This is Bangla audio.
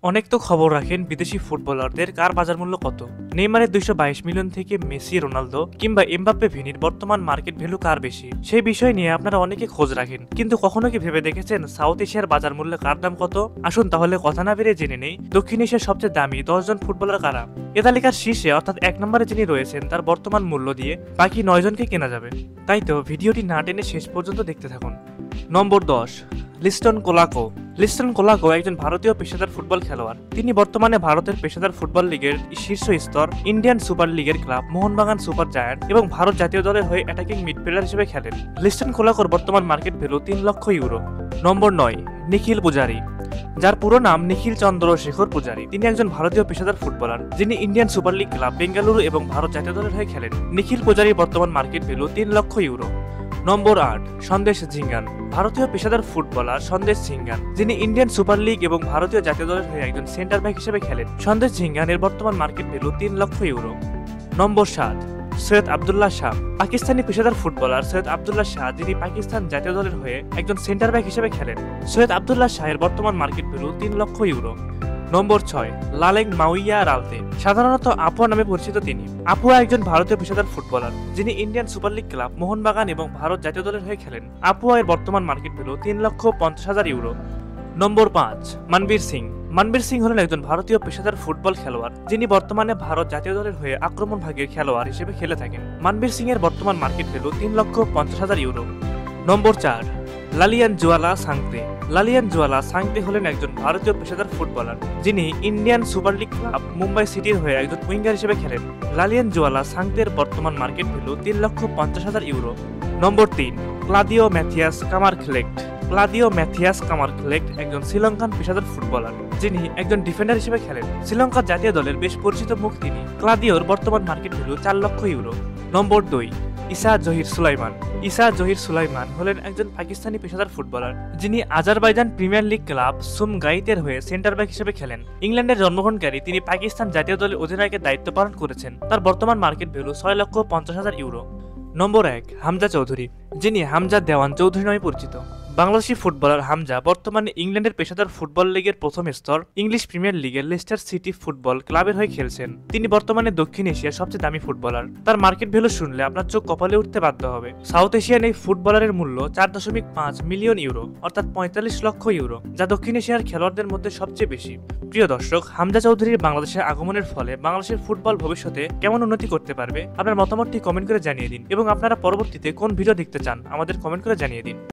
অনেক তো খবর রাখেন বিদেশি ফুটবলারদের কার বাজার মূল্য কত। নেইমারের 222 মিলিয়ন থেকে মেসি, রোনালদো কিংবা এমবাপ্পে, ভিনির বর্তমান মার্কেট ভ্যালু কার বেশি, সেই বিষয় নিয়ে আপনারা অনেকে খোঁজ রাখেন, কিন্তু কখনো কি ভেবে দেখেছেন সাউথ এশিয়ার বাজার মূল্যে কার দাম কত? আসুন তাহলে কথা না বেরিয়ে জেনে নেই দক্ষিণ এশিয়ার সবচেয়ে দামি 10 জন ফুটবলার কারা। এ তালিকার শীর্ষে অর্থাৎ 1 নম্বরে যিনি রয়েছেন তার বর্তমান মূল্য দিয়ে বাকি 9 জনকে কেনা যাবে। তাই তো ভিডিওটি না টেনে শেষ পর্যন্ত দেখতে থাকুন। নম্বর 10, লিস্টন কোলাকো। লিস্টন কোলাকো একজন ভারতীয় পেশাদার ফুটবল খেলোয়াড়। তিনি বর্তমানে ভারতের পেশাদার ফুটবল লিগের শীর্ষ স্তর ইন্ডিয়ান সুপার লিগের ক্লাব মোহনবাগান সুপার জায়ান্ট এবং ভারত জাতীয় দলের হয়ে অ্যাটাকিং মিডফিল্ডার হিসেবে খেলেন। লিস্টন কোলাকোর বর্তমান মার্কেট ভ্যালু 3 লক্ষ ইউরো। নম্বর 9, নিখিল পূজারি, যার পুরো নাম নিখিল চন্দ্রশেখর পূজারি। তিনি একজন ভারতীয় পেশাদার ফুটবলার যিনি Indian super league club Bengaluru এবং ভারত জাতীয় দলের হয়ে খেলেন। নিখিল পূজারির বর্তমান মার্কেট ভ্যালু 3 লক্ষ ইউরো। নম্বর 8, সন্দেশ ঝিঙ্গান। ভারতীয় পেশাদার ফুটবলার সন্দেশ ঝিঙ্গান যিনি ইন্ডিয়ান সুপার লিগ এবং ভারতীয় জাতীয় দলের হয়ে একজন সেন্টার ব্যাক হিসেবে খেলেন। সন্দেশ ঝিঙ্গানের বর্তমান মার্কেট ভ্যালু 3 লক্ষ ইউরো। নম্বর 7, সৈয়দ আব্দুল্লাহ শাহ। পাকিস্তানি পেশাদার ফুটবলার সৈয়দ আব্দুল্লাহ শাহ যিনি পাকিস্তান জাতীয় দলের হয়ে একজন সেন্টার ব্যাক হিসেবে খেলেন। সৈয়দ আব্দুল্লাহ শাহের বর্তমান মার্কেট ভ্যালু 3 লক্ষ ইউরো। নম্বর 6, লালেং মাউইয়া রালতে। সাধারণত আপুয়া নামে পরিচিত তিনি। আপুয়া একজন ভারতীয় পেশাদার ফুটবলার যিনি Indian super league club Mohun Bagan এবং ভারত জাতীয় দলের হয়ে খেলেন। আপুয়া এর বর্তমান মার্কেট ভ্যালু 3,50,000 ইউরো। নম্বর 5, মনবীর সিং। মনবীর সিং হলেন একজন ভারতীয় পেশাদার ফুটবল খেলোয়াড় যিনি বর্তমানে ভারত জাতীয় দলের হয়ে আক্রমণ ভাগের খেলোয়াড় হিসেবে খেলে থাকেন। মনবীর সিং এর বর্তমান মার্কেট ভ্যালু 3,50,000 ইউরো। নম্বর 4, লালিয়ান জুয়ালা সাংতে। লালিয়ান জুয়ালা সাংতে হলেন একজন ভারতীয় পেশাদার ফুটবলার যিনি Indian super league club Mumbai সিটির হয়ে একজন উইঙ্গার হিসেবে খেলেন। লালিয়ান জুয়ালা সাংতের বর্তমান মার্কেট ভ্যালু 3,50,000 ইউরো। নম্বর 3, ক্লাদিও ম্যাথিয়াস কামারখেলেক্ট। ক্লাদিও ম্যাথিয়াস কামারখেলেক্ট একজন শ্রীলঙ্কান পেশাদার ফুটবলার যিনি একজন ডিফেন্ডার হিসেবে খেলেন। শ্রীলঙ্কার জাতীয় দলের বেশ পরিচিত মুখ তিনি। ক্লাদিওর বর্তমান মার্কেট ভ্যালু 4 লক্ষ ইউরো। নম্বর 2, ইসা জহির সুলাইমান। ইসা জহির সুলাইমান হলেন একজন পাকিস্তানি পেশাদার ফুটবলার যিনি আজারবাইজান প্রিমিয়ার লিগ ক্লাব সুমগাইতের হয়ে সেন্টার ব্যাক হিসেবে খেলেন। ইংল্যান্ডের জন্মগ্রহণকারী তিনি পাকিস্তান জাতীয় দলের অধিনায়কের দায়িত্ব পালন করেছেন। তার বর্তমান মার্কেট ভ্যালু 6,50,000 ইউরো। নম্বর 1, হামজা চৌধুরী, যিনি হামজা দেওয়ান চৌধুরী নামে পরিচিত। বাংলাদেশি ফুটবলার হামজা বর্তমানে ইংল্যান্ডের পেশাদার ফুটবল লিগের প্রথম স্তর ইংলিশ প্রিমিয়ার লিগের লেস্টার সিটি ফুটবল ক্লাবের হয়ে খেলছেন। তিনি বর্তমানে দক্ষিণ এশিয়ার সবচেয়ে দামি ফুটবলার। তার মার্কেট ভ্যালু শুনলে আপনার চোখ কপালে উঠতে বাধ্য হবে। সাউথ এশিয়ান এই ফুটবলারের মূল্য 4.5 মিলিয়ন ইউরো অর্থাৎ 45 লক্ষ ইউরো, যা দক্ষিণ এশিয়ার খেলোয়াড়দের মধ্যে সবচেয়ে বেশি। প্রিয় দর্শক, হামজা চৌধুরীর বাংলাদেশে আগমনের ফলে বাংলাদেশের ফুটবল ভবিষ্যতে কেমন উন্নতি করতে পারবে, আপনার মতামতটি কমেন্ট করে জানিয়ে দিন এবং আপনারা পরবর্তীতে কোন ভিডিও দেখতে চান আমাদের কমেন্ট করে জানিয়ে দিন।